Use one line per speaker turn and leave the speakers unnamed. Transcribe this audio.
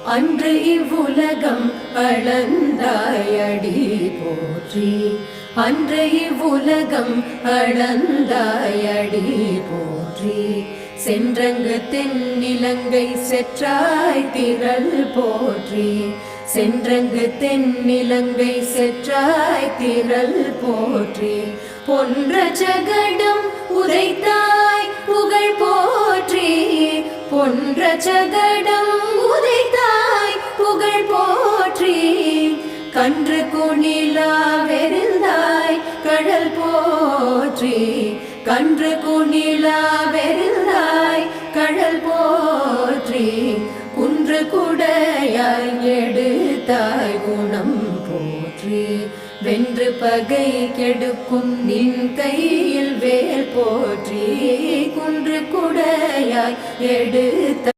அன்று இவ்வுலகம் அளந்தாயடி போற்றி. அன்று இவ்வுலகம் அளந்தாயடி போற்றி. சென்றங்கு தென்னிலங்கை செற்றாய் திரள் போற்றி. சென்றங்கு தென்னிலங்கை செற்றாய் திரள் போற்றி. பொன்ற சகடம் உதைத்தாய் புகழ் போற்றி. பொன்ற சகடம் உதைத்தாய் புகழ் போற்றி. கன்று குணிலா வெறிந்தாய் கடல் போற்றி. கன்று குணிலா வெறிந்தாய் கடல் போற்றி. குன்று குடையாய் எடுத்தாய் குணம் போற்றி. வென்று பகை கெடுக்கும் நின் கையில் வேல் போற்றி. குன்று குடையாய் எடுத்த